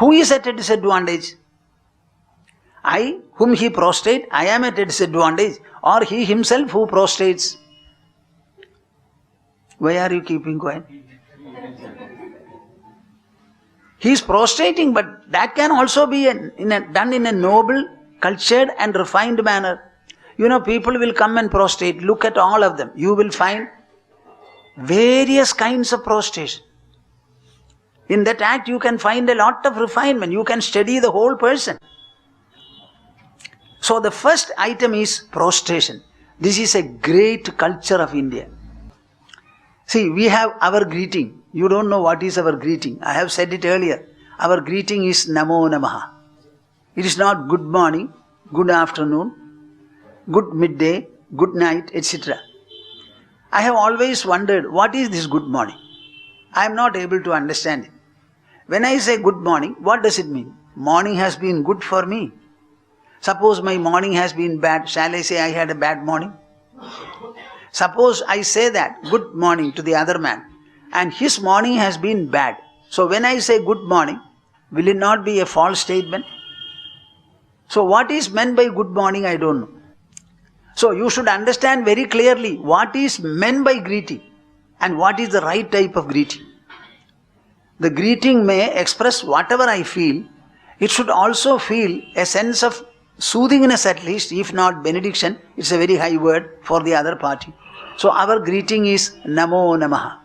Who is at a disadvantage? I, whom he prostrate, I am at a disadvantage, or he himself who prostrates? Why are you keeping quiet? He is prostrating, but that can also be done in a noble, cultured and refined manner. You know, people will come and prostrate. Look at all of them. You will find various kinds of prostration. In that act, you can find a lot of refinement. You can study the whole person. So the first item is prostration. This is a great culture of India. See, we have our greeting. You don't know what is our greeting. I have said it earlier. Our greeting is Namo Namaha. It is not good morning, good afternoon, good midday, good night, etc. I have always wondered, what is this good morning? I am not able to understand it. When I say good morning, what does it mean? Morning has been good for me. Suppose my morning has been bad, shall I say I had a bad morning? Suppose I say that, good morning to the other man, and his morning has been bad. So when I say good morning, will it not be a false statement? So what is meant by good morning, I don't know. So you should understand very clearly what is meant by greeting and what is the right type of greeting. The greeting may express whatever I feel. It should also feel a sense of soothingness at least, if not benediction. It's a very high word for the other party. So our greeting is Namo Namaha.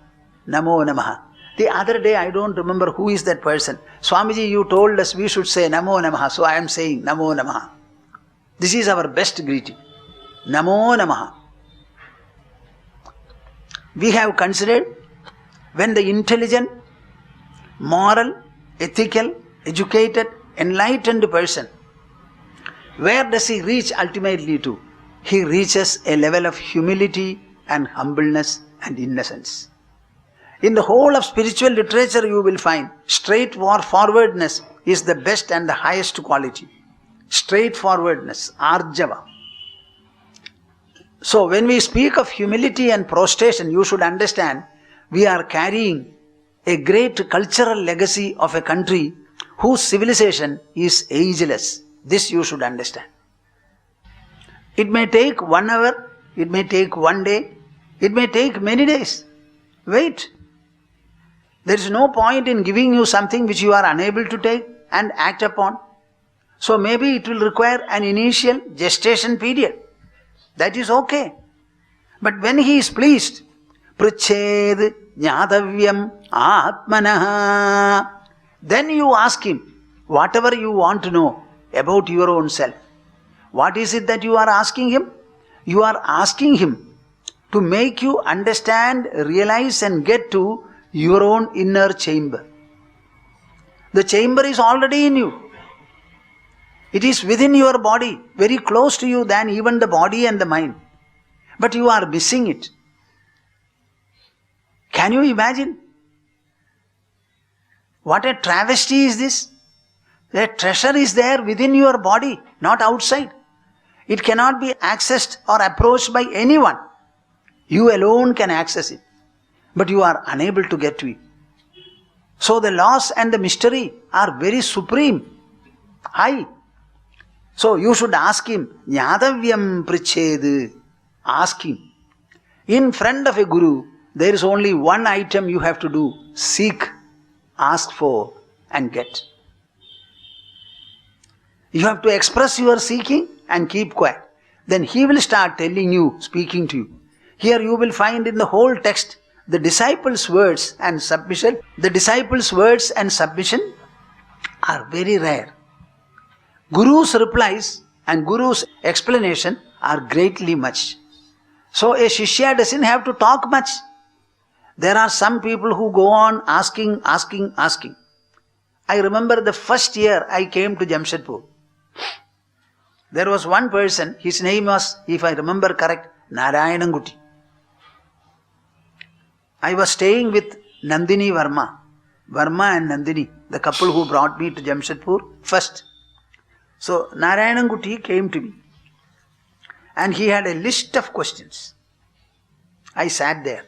Namo Namaha. The other day, I don't remember who is that person. Swamiji, you told us we should say Namo Namaha. So I am saying Namo Namaha. This is our best greeting. Namo Namaha. We have considered when the intelligent, moral, ethical, educated, enlightened person, where does he reach ultimately to? He reaches a level of humility and humbleness and innocence. In the whole of spiritual literature you will find straightforwardness is the best and the highest quality. Straightforwardness, arjava. So when we speak of humility and prostration, you should understand we are carrying a great cultural legacy of a country whose civilization is ageless. This you should understand. It may take 1 hour, it may take 1 day, it may take many days. Wait. There is no point in giving you something which you are unable to take and act upon. So maybe it will require an initial gestation period. That is okay. But when he is pleased, priched jnatavyam atmanaha, then you ask him whatever you want to know about your own self. What is it that you are asking him? You are asking him to make you understand, realize and get to your own inner chamber. The chamber is already in you. It is within your body, very close to you than even the body and the mind. But you are missing it. Can you imagine? What a travesty is this? The treasure is there within your body, not outside. It cannot be accessed or approached by anyone. You alone can access it. But you are unable to get to it. So the loss and the mystery are very supreme, high. So you should ask him, Jnatavyam priched. Ask him. In front of a guru, there is only one item you have to do. Seek, ask for and get. You have to express your seeking and keep quiet. Then he will start telling you, speaking to you. Here you will find in the whole text the disciples' words and submission. The disciples' words and submission are very rare. Guru's replies and Guru's explanation are greatly much. So a Shishya doesn't have to talk much. There are some people who go on asking. I remember the first year I came to Jamshedpur. There was one person, his name was, if I remember correct, Narayananguti. I was staying with Nandini Verma and Nandini, the couple who brought me to Jamshedpur first. So Narayananguti came to me and he had a list of questions. I sat there.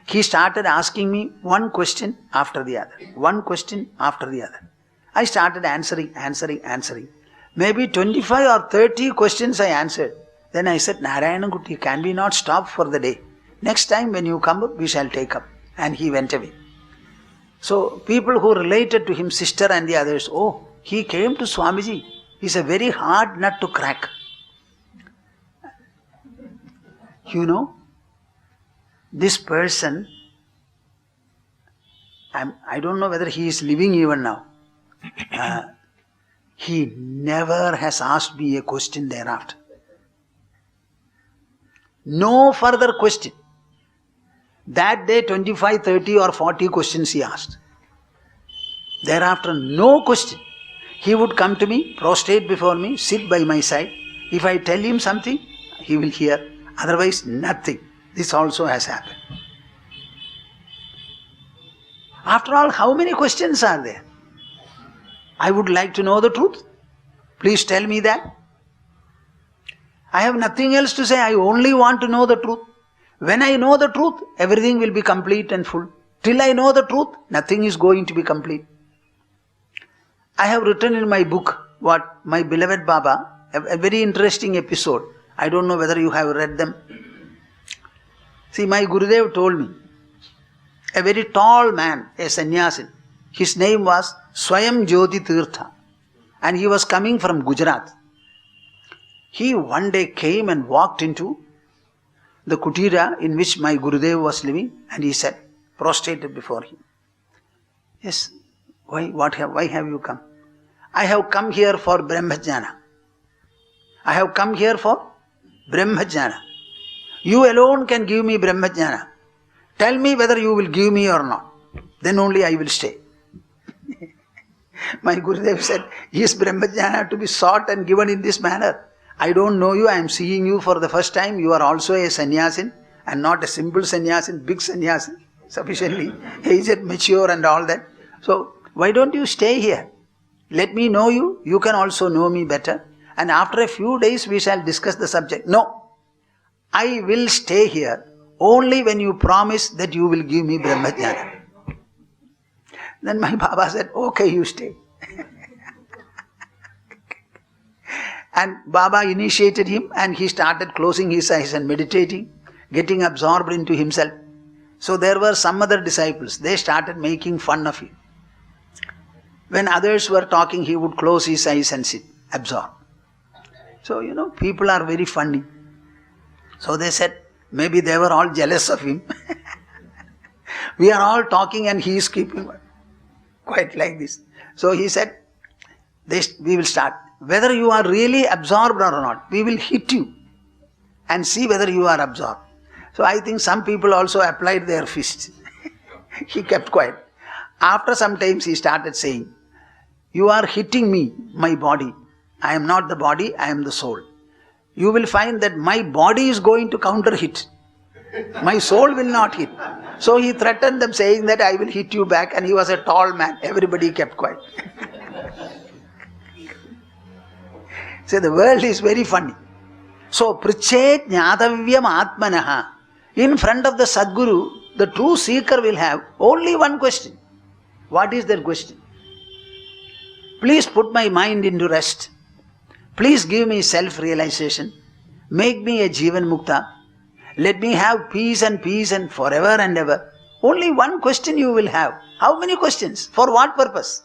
He started asking me one question after the other, one question after the other. I started answering. Maybe 25 or 30 questions I answered. Then I said, Narayanakutty, can we not stop for the day? Next time when you come up, we shall take up. And he went away. So people who related to him, sister and the others, oh, he came to Swamiji. He's a very hard nut to crack. You know, this person, I don't know whether he is living even now. He never has asked me a question thereafter. No further question. That day 25, 30 or 40 questions he asked. Thereafter no question. He would come to me, prostrate before me, sit by my side. If I tell him something, he will hear. Otherwise nothing. This also has happened. After all, how many questions are there? I would like to know the truth. Please tell me that. I have nothing else to say. I only want to know the truth. When I know the truth, everything will be complete and full. Till I know the truth, nothing is going to be complete. I have written in my book, my beloved Baba, a very interesting episode. I don't know whether you have read them. See, my Gurudev told me, a very tall man, a sannyasin, his name was Swayam Jyoti Tirtha, and he was coming from Gujarat. He one day came and walked into the kutira in which my Gurudev was living, and he said, prostrated before him, yes, why have you come? I have come here for Brahmajnana. I have come here for Brahmajnana. You alone can give me Brahmajnana. Tell me whether you will give me or not. Then only I will stay. My Gurudev said, is Brahmajnana to be sought and given in this manner? I don't know you, I am seeing you for the first time. You are also a sannyasin and not a simple sannyasin, big sannyasin, sufficiently aged, mature and all that. So, why don't you stay here? Let me know you, you can also know me better. And after a few days we shall discuss the subject. No, I will stay here only when you promise that you will give me Brahmajnana. Then my Baba said, okay, you stay. And Baba initiated him and he started closing his eyes and meditating, getting absorbed into himself. So there were some other disciples, they started making fun of him. When others were talking, he would close his eyes and sit, absorbed. So, people are very funny. So they said, maybe they were all jealous of him. We are all talking and he is keeping quite like this. So he said, we will start. Whether you are really absorbed or not, we will hit you and see whether you are absorbed. So I think some people also applied their fists. He kept quiet. After some time he started saying, you are hitting me, my body. I am not the body, I am the soul. You will find that my body is going to counter hit. My soul will not hit. So he threatened them saying that I will hit you back, and he was a tall man. Everybody kept quiet. So the world is very funny. So prichet jnatavyam atmanaha. In front of the Sadguru, the true seeker will have only one question. What is that question? Please put my mind into rest. Please give me self-realization. Make me a Jivan Mukta. Let me have peace and forever and ever. Only one question you will have. How many questions? For what purpose?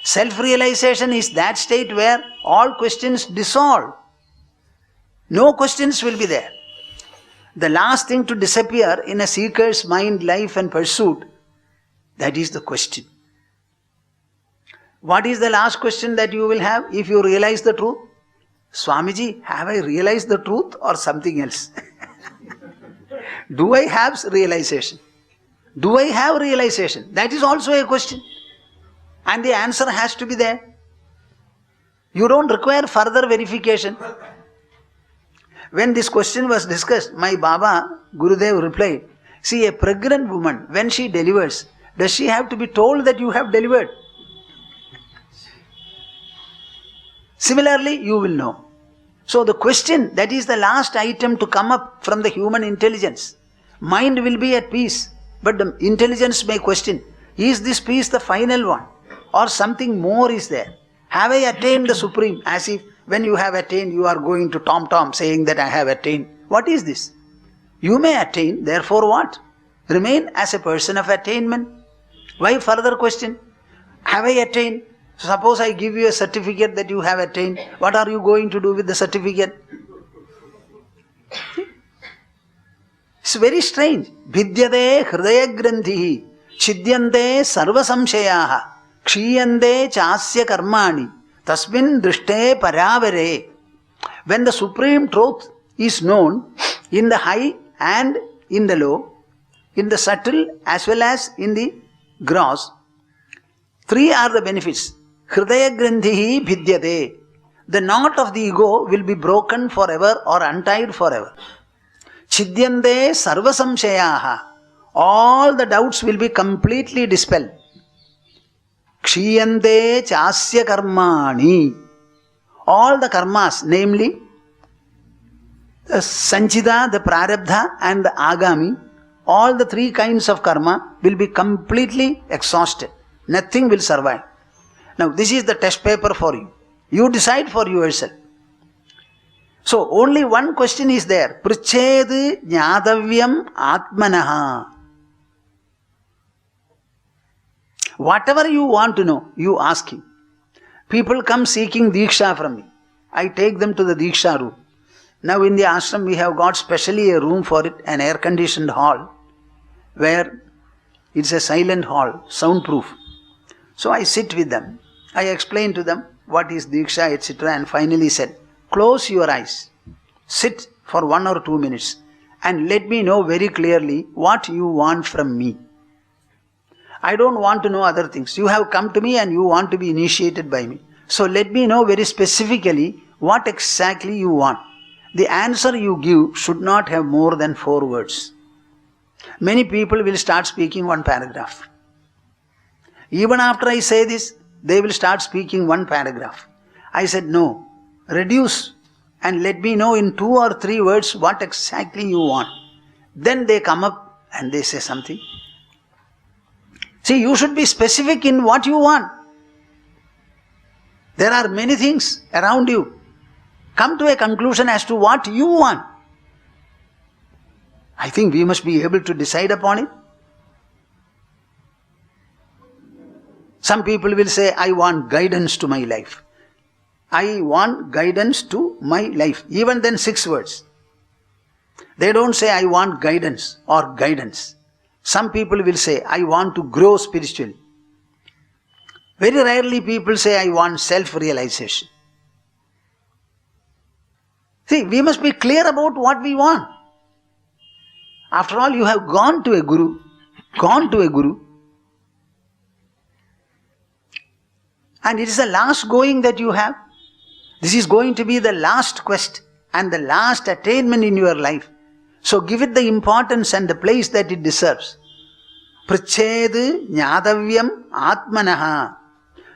Self-realization is that state where all questions dissolve. No questions will be there. The last thing to disappear in a seeker's mind, life and pursuit, that is the question. What is the last question that you will have if you realize the truth? Swamiji, have I realized the truth or something else? Do I have realization? Do I have realization? That is also a question. And the answer has to be there. You don't require further verification. When this question was discussed, my Baba, Gurudev replied, see, a pregnant woman, when she delivers, does she have to be told that you have delivered? Similarly, you will know. So the question, that is the last item to come up from the human intelligence. Mind will be at peace, but the intelligence may question, Is this peace the final one? Or something more is there? Have I attained the supreme? As if when you have attained, you are going to tom-tom saying that I have attained. What is this? You may attain, therefore what? Remain as a person of attainment. Why further question? Have I attained? Suppose I give you a certificate that you have attained. What are you going to do with the certificate? It's very strange. Vidyade hridaya grandhihi chidyante sarva samshayaha kshiyante chasya karmani tasmin drishte paravare. When the supreme truth is known in the high and in the low, in the subtle as well as in the gross, three are the benefits. Hridaya grandhihi vidyate. The knot of the ego will be broken forever or untied forever. Chidyante sarva samshayaha. All the doubts will be completely dispelled. Kshiyante chasya karmani. All the karmas, namely the sanchita, the prarabdha and the agami, all the three kinds of karma will be completely exhausted. Nothing will survive. Now this is the test paper for you. You decide for yourself. So only one question is there. Priched jnadavyam atmanaha. Whatever you want to know, you ask him. People come seeking Diksha from me. I take them to the Diksha room. Now in the ashram we have got specially a room for it, an air-conditioned hall, where it's a silent hall, soundproof. So I sit with them. I explain to them what is Diksha, etc. and finally said, close your eyes, sit for 1 or 2 minutes and let me know very clearly what you want from me. I don't want to know other things. You have come to me and you want to be initiated by me. So let me know very specifically what exactly you want. The answer you give should not have more than 4 words. Many people will start speaking 1 paragraph. Even after I say this, they will start speaking 1 paragraph. I said, no, reduce and let me know in 2 or 3 words what exactly you want. Then they come up and they say something. See, you should be specific in what you want. There are many things around you. Come to a conclusion as to what you want. I think we must be able to decide upon it. Some people will say, I want guidance to my life. I want guidance to my life. Even then 6 words. They don't say, I want guidance or guidance. Some people will say, I want to grow spiritually. Very rarely people say, I want self-realization. See, we must be clear about what we want. After all, you have gone to a guru. And it is the last going that you have. This is going to be the last quest and the last attainment in your life. So give it the importance and the place that it deserves. Priched jnadavyam atmanaha.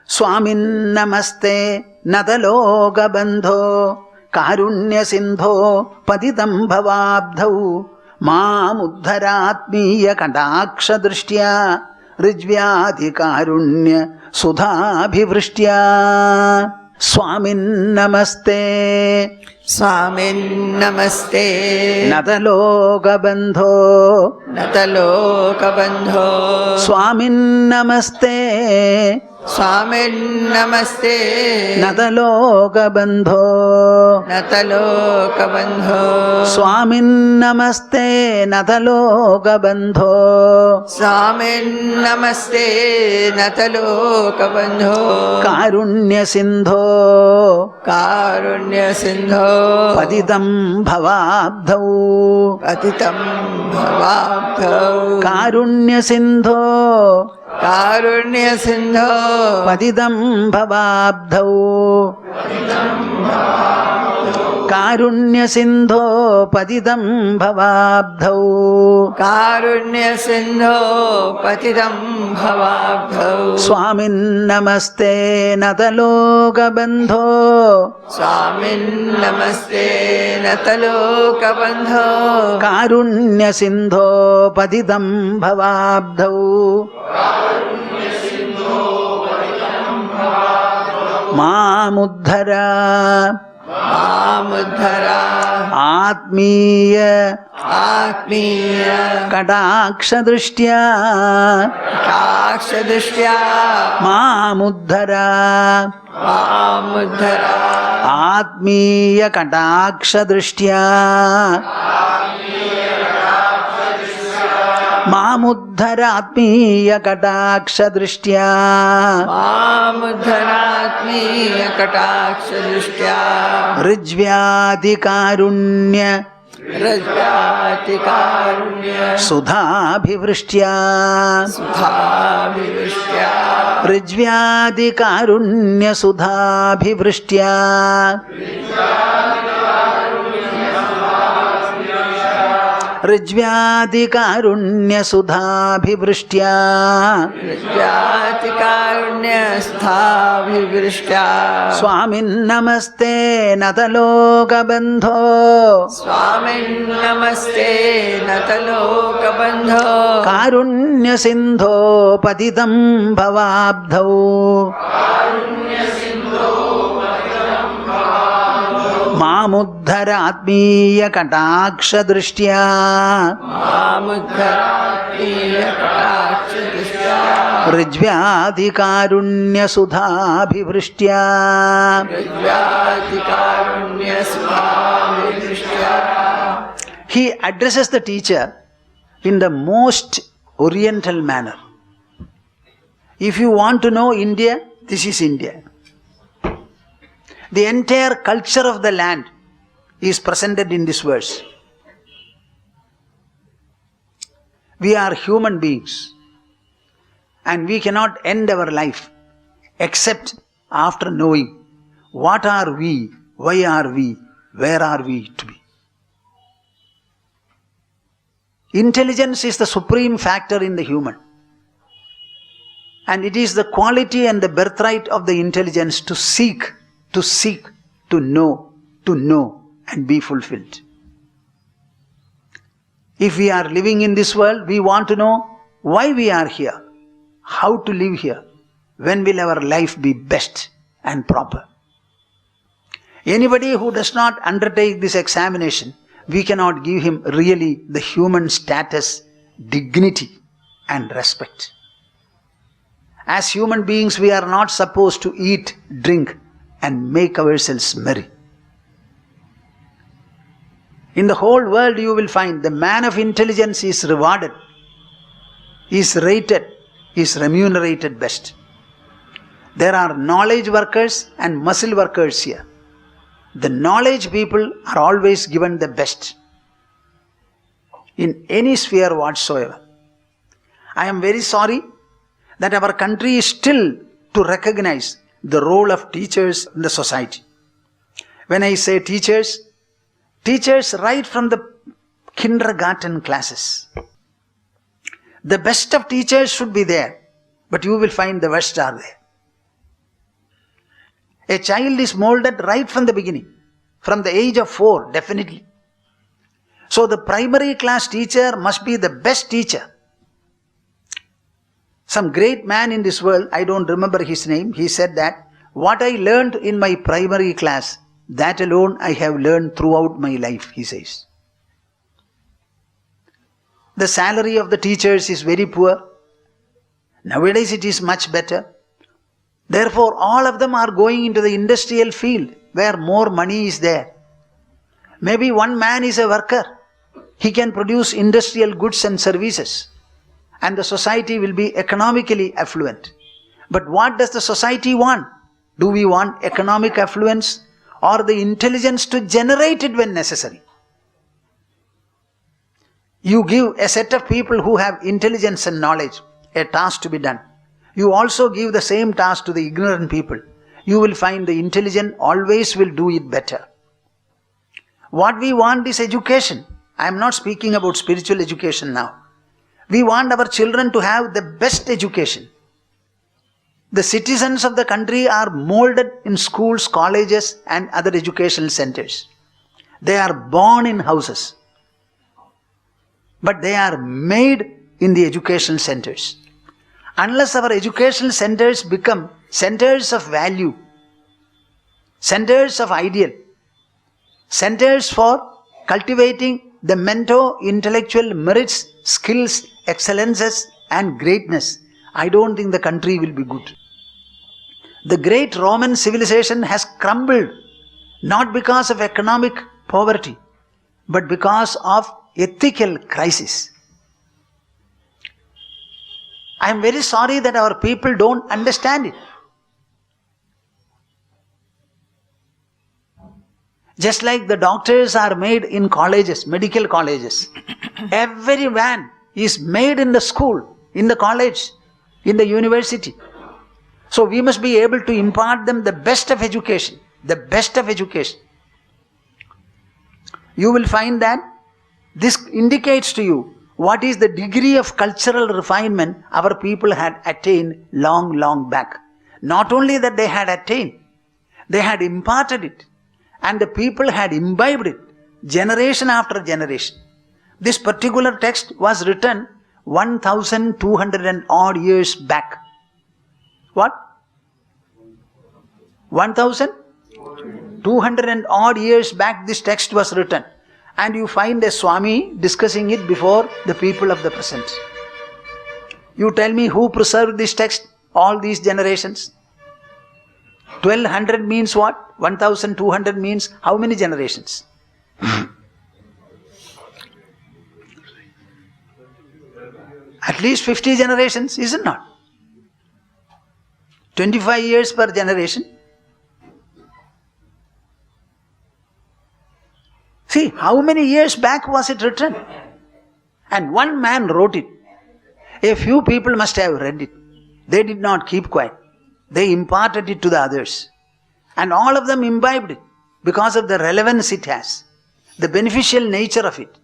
Swamin namaste nadaloga bandho karunya sindho patitam bhavabdhau maam uddharatmiya kandaksha drishtya rijvyati karunya sudhabhivrishtya. Swamin namaste. Swamin namaste. Nataloka bandho. Nataloka bandho. Swamin namaste. Swamin namaste. Nataloka bandho. Nataloka bandho. Swamin namaste. Nataloka bandho. Swamin namaste. Nataloka bandho. Karunya sindho. Karunya sindho. Patitam bhavabdhau. Patitam bhavabdhau. Karunya sindho. Karunya sindho. Patitam bhavabdhau. Karunya Sindho Padidam Bhavabdhau Karunya Sindho Patidam Bhavabdhau Swamin Namaste Nataloka Bandho Swamin Namaste Nataloka Bandho Karunya Sindho Padidam Bhavabdhau Mamuddhara Mamuddhara Atmiya Atmiya Kadaksha Drishtya Kaksha Drishtya Mamuddhara Mamuddhara Atmiya Kadaksha Drishtya Mamuddhara Atmiya Kadaksha Drishtya Mamuddharatmiya Kataksha Drishtya Rijvyadi Karunya Rajyati Karunya Sudhabhivrishtya Sudhabhivrishtya Rijvyadi Karunya Sudhabhivrishtya Rijvyadi Karunya Sudhabhivrishtya Rajyati Karunya Sudhabhivrishtya Swamin Namaste Nataloka Bandho Swamin Namaste Nataloka Bandho Karunya Sindho Padidam Bhavabdhau Mamuddhara Atmiya Kataksha Drishtya Mamuddharatmiya Kataksha Drishtya Rijvyadi Karunya Sudhabhivrishtya Rajyati Karunya Sudhabhivrishtya. He addresses the teacher in the most oriental manner. If you want to know India, this is India. The entire culture of the land is presented in this verse. We are human beings and we cannot end our life except after knowing what are we, why are we, where are we to be. Intelligence is the supreme factor in the human. And it is the quality and the birthright of the intelligence to seek, to know, and be fulfilled. If we are living in this world, we want to know why we are here, how to live here, when will our life be best and proper. Anybody who does not undertake this examination, we cannot give him really the human status, dignity, and respect. As human beings, we are not supposed to eat, drink, and make ourselves merry. In the whole world you will find the man of intelligence is rewarded, is rated, is remunerated best. There are knowledge workers and muscle workers here. The knowledge people are always given the best in any sphere whatsoever. I am very sorry that our country is still to recognize the role of teachers in the society. When I say teachers right from the kindergarten classes. The best of teachers should be there, but you will find the worst are there. A child is molded right from the beginning, from the age of 4, definitely. So the primary class teacher must be the best teacher. Some great man in this world, I don't remember his name, he said that, what I learned in my primary class, that alone I have learned throughout my life, he says. The salary of the teachers is very poor. Nowadays it is much better. Therefore, all of them are going into the industrial field where more money is there. Maybe one man is a worker. He can produce industrial goods and services, and the society will be economically affluent. But what does the society want? Do we want economic affluence or the intelligence to generate it when necessary? You give a set of people who have intelligence and knowledge a task to be done. You also give the same task to the ignorant people. You will find the intelligent always will do it better. What we want is education. I am not speaking about spiritual education now. We want our children to have the best education. The citizens of the country are molded in schools, colleges and other educational centers. They are born in houses, but they are made in the educational centers. Unless our educational centers become centers of value, centers of ideal, centers for cultivating the mental, intellectual merits, skills, excellences and greatness, I don't think the country will be good. The great Roman civilization has crumbled not because of economic poverty, but because of ethical crisis. I am very sorry that our people don't understand it. Just like the doctors are made in colleges, medical colleges. Every man is made in the school, in the college, in the university. So we must be able to impart them the best of education. The best of education. You will find that this indicates to you what is the degree of cultural refinement our people had attained long back. Not only that they had attained, they had imparted it. And the people had imbibed it, generation after generation. This particular text was written 1,200 and odd years back. What? 1,200 and odd years back this text was written. And you find a Swami discussing it before the people of the present. You tell me who preserved this text all these generations? 1200 means what? 1200 means how many generations? At least 50 generations, is it not? 25 years per generation. See, how many years back was it written? And one man wrote it. A few people must have read it. They did not keep quiet. They imparted it to the others. And all of them imbibed it because of the relevance it has, the beneficial nature of it,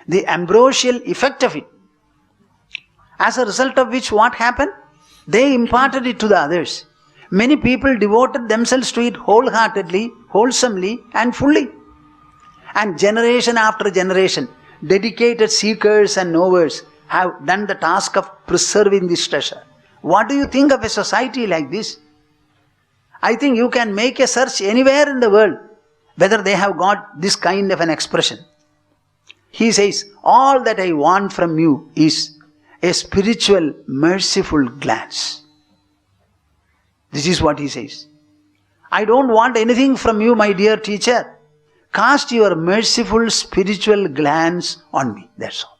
the ambrosial effect of it. As a result of which, what happened? They imparted it to the others. Many people devoted themselves to it wholeheartedly, wholesomely and fully. And generation after generation, dedicated seekers and knowers have done the task of preserving this treasure. What do you think of a society like this? I think you can make a search anywhere in the world whether they have got this kind of an expression. He says, all that I want from you is a spiritual, merciful glance. This is what he says. I don't want anything from you, my dear teacher. Cast your merciful spiritual glance on me. That's all.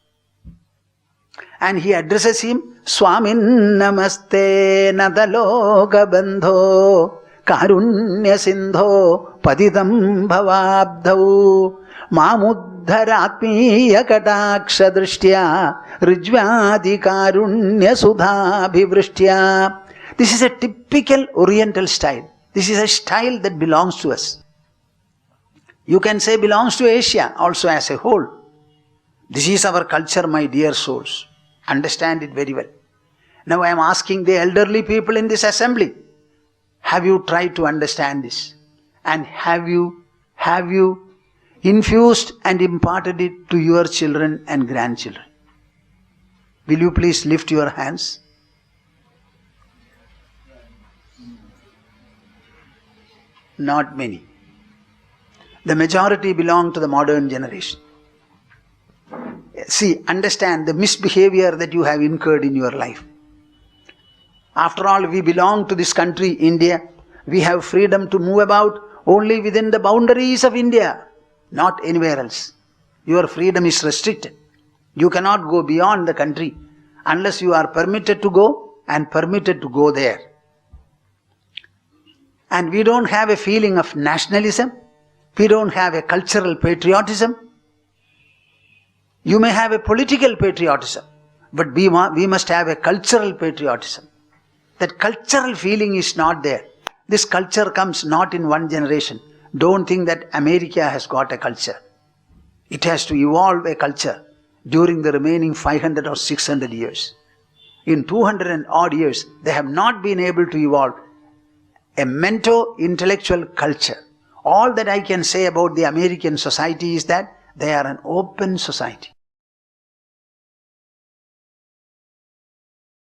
And he addresses him, Swamin Namaste Nataloka Bandho Karunya Sindho Padidam Bhavabdhau Mamuddharatmiya Kataksha Drishtya Rijvadi Karunya Sudha Bhivristya. This is a typical Oriental style. This is a style that belongs to us. You can say belongs to Asia also as a whole. This is our culture, my dear souls. Understand it very well. Now I am asking the elderly people in this assembly, have you tried to understand this? And have you infused and imparted it to your children and grandchildren? Will you please lift your hands? Not many. The majority belong to the modern generation. See, understand the misbehavior that you have incurred in your life. After all, we belong to this country, India. We have freedom to move about only within the boundaries of India, not anywhere else. Your freedom is restricted. You cannot go beyond the country unless you are permitted to go and permitted to go there. And we don't have a feeling of nationalism. We don't have a cultural patriotism. You may have a political patriotism, but we must have a cultural patriotism. That cultural feeling is not there. This culture comes not in one generation, Don't think that America has got a culture. It has to evolve a culture during the remaining 500 or 600 years. In 200 and odd years, they have not been able to evolve a mento-intellectual culture. All that I can say about the American society is that they are an open society.